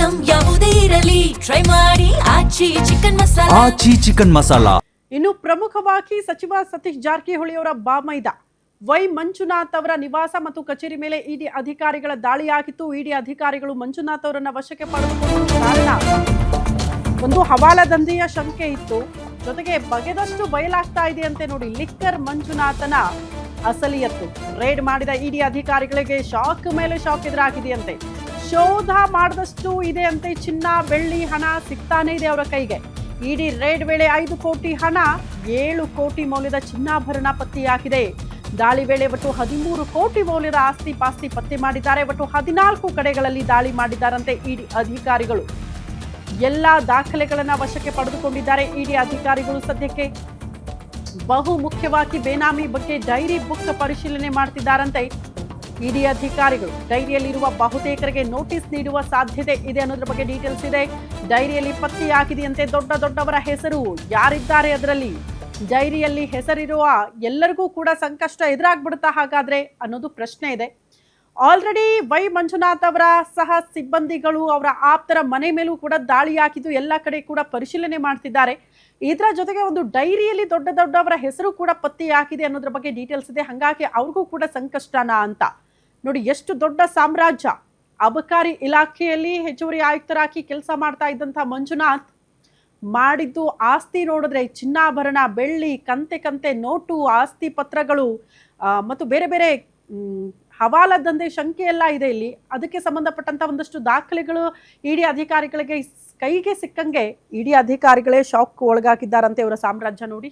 Item ಯಾವುದೇ ಇರಲಿ try ಮಾಡಿ ಆಚಿ ಚಿಕನ್ ಮಸಾಲಾ. ಇನ್ನು ಪ್ರಮುಖವಾಗಿ ಸಚಿವ ಸತೀಶ್ ಜಾರಕಿಹೊಳಿ ಅವರ ಬಾಮೈದ ವೈ ಮಂಜುನಾಥ್ ಅವರ ನಿವಾಸ ಮತ್ತು ಕಚೇರಿ ಮೇಲೆ ಇಡಿ ಅಧಿಕಾರಿಗಳ ದಾಳಿಯಾಗಿತ್ತು. ಇಡಿ ಅಧಿಕಾರಿಗಳು ಮಂಜುನಾಥ್ ಅವರನ್ನ ವಶಕ್ಕೆ ಪಡೆದುಕೊಂಡ ಕಾರಣ ಒಂದು ಹವಾಲಾ ದಂಧೆಯ ಶಂಕೆ ಇತ್ತು. ಜೊತೆಗೆ ಬಗೆದಷ್ಟು ಬಯಲಾಗ್ತಾ ಇದೆ ಅಂತೆ ನೋಡಿ ಲಿಕ್ಕರ್ ಮಂಜುನಾಥನ ಅಸಲಿಯತ್ತು. ರೇಡ್ ಮಾಡಿದ ಇಡಿ ಅಧಿಕಾರಿಗಳಿಗೆ ಶಾಕ್ ಮೇಲೆ ಶಾಕ್ ಎದುರಾಗಿದೆಯಂತೆ. ಶೋಧ ಮಾಡಿದಷ್ಟು ಇದೆ ಅಂತೆ. ಚಿನ್ನ ಬೆಳ್ಳಿ ಹಣ ಸಿಗ್ತಾನೆ ಇದೆ ಅವರ ಕೈಗೆ. ಇಡಿ ರೇಡ್ ವೇಳೆ 5 ಕೋಟಿ ಹಣ 7 ಕೋಟಿ ಮೌಲ್ಯದ ಚಿನ್ನಾಭರಣ ಪತ್ತೆಯಾಗಿದೆ. ದಾಳಿ ವೇಳೆ ಒಟ್ಟು 13 ಕೋಟಿ ಮೌಲ್ಯದ ಆಸ್ತಿ ಪಾಸ್ತಿ ಪತ್ತೆ ಮಾಡಿದ್ದಾರೆ. ಒಟ್ಟು 14 ಕಡೆಗಳಲ್ಲಿ ದಾಳಿ ಮಾಡಿದ್ದಾರಂತೆ ಇಡಿ ಅಧಿಕಾರಿಗಳು. ಎಲ್ಲ ದಾಖಲೆಗಳನ್ನ ವಶಕ್ಕೆ ಪಡೆದುಕೊಂಡಿದ್ದಾರೆ ಇಡಿ ಅಧಿಕಾರಿಗಳು. ಸದ್ಯಕ್ಕೆ ಬಹು ಮುಖ್ಯವಾಗಿ ಬೇನಾಮಿ ಬಗ್ಗೆ ಡೈರಿ ಬುಕ್ ಪರಿಶೀಲನೆ ಮಾಡ್ತಿದ್ದಾರಂತೆ ಇಡಿ ಅಧಿಕಾರಿಗಳು. ಡೈರಿಯಲ್ಲಿರುವ ಬಹುತೇಕರಿಗೆ ನೋಟಿಸ್ ನೀಡುವ ಸಾಧ್ಯತೆ ಇದೆ ಅನ್ನೋದ್ರ ಬಗ್ಗೆ ಡೀಟೇಲ್ಸ್ ಇದೆ. ಡೈರಿಯಲ್ಲಿ ಪತ್ತೆಯಾಗಿದೆಯಂತೆ ದೊಡ್ಡ ದೊಡ್ಡವರ ಹೆಸರು ಯಾರಿದ್ದಾರೆ ಅದರಲ್ಲಿ. ಡೈರಿಯಲ್ಲಿ ಹೆಸರಿರುವ ಎಲ್ಲರಿಗೂ ಕೂಡ ಸಂಕಷ್ಟ ಎದುರಾಗ್ಬಿಡುತ್ತಾ ಹಾಗಾದ್ರೆ ಅನ್ನೋದು ಪ್ರಶ್ನೆ ಇದೆ. ಆಲ್ರೆಡಿ ವೈ ಮಂಜುನಾಥ್ ಅವರ ಸಹ ಸಿಬ್ಬಂದಿಗಳು ಅವರ ಆಪ್ತರ ಮನೆ ಮೇಲೂ ಕೂಡ ದಾಳಿ ಹಾಕಿದ್ದು ಎಲ್ಲ ಕಡೆ ಕೂಡ ಪರಿಶೀಲನೆ ಮಾಡ್ತಿದ್ದಾರೆ. ಇದರ ಜೊತೆಗೆ ಒಂದು ಡೈರಿಯಲ್ಲಿ ದೊಡ್ಡ ದೊಡ್ಡವರ ಹೆಸರು ಕೂಡ ಪತ್ತೆಯಾಗಿದೆ ಅನ್ನೋದ್ರ ಬಗ್ಗೆ ಡೀಟೇಲ್ಸ್ ಇದೆ. ಹಾಗಾಗಿ ಅವ್ರಿಗೂ ಕೂಡ ಸಂಕಷ್ಟನಾ ಅಂತ ನೋಡಿ. ಎಷ್ಟು ದೊಡ್ಡ ಸಾಮ್ರಾಜ್ಯ. ಅಬಕಾರಿ ಇಲಾಖೆಯಲ್ಲಿ ಹೆಚ್ಚುವರಿ ಆಯುಕ್ತರಾಗಿ ಕೆಲಸ ಮಾಡ್ತಾ ಇದ್ದಂಥ ಮಂಜುನಾಥ್ ಮಾಡಿದ್ದು ಆಸ್ತಿ ನೋಡಿದ್ರೆ ಚಿನ್ನಾಭರಣ, ಬೆಳ್ಳಿ, ಕಂತೆ ನೋಟು, ಆಸ್ತಿ ಪತ್ರಗಳು ಮತ್ತು ಬೇರೆ ಬೇರೆ ಹವಾಲಾ ದಂಧೆ ಶಂಕೆ ಎಲ್ಲ ಇದೆ ಇಲ್ಲಿ. ಅದಕ್ಕೆ ಸಂಬಂಧಪಟ್ಟಂತ ಒಂದಷ್ಟು ದಾಖಲೆಗಳು ಇಡಿ ಅಧಿಕಾರಿಗಳಿಗೆ ಕೈಗೆ ಸಿಕ್ಕಂಗೆ ಇಡಿ ಅಧಿಕಾರಿಗಳೇ ಶಾಕ್ ಒಳಗಾಗಿದ್ದಾರಂತೆ. ಅವರ ಸಾಮ್ರಾಜ್ಯ ನೋಡಿ.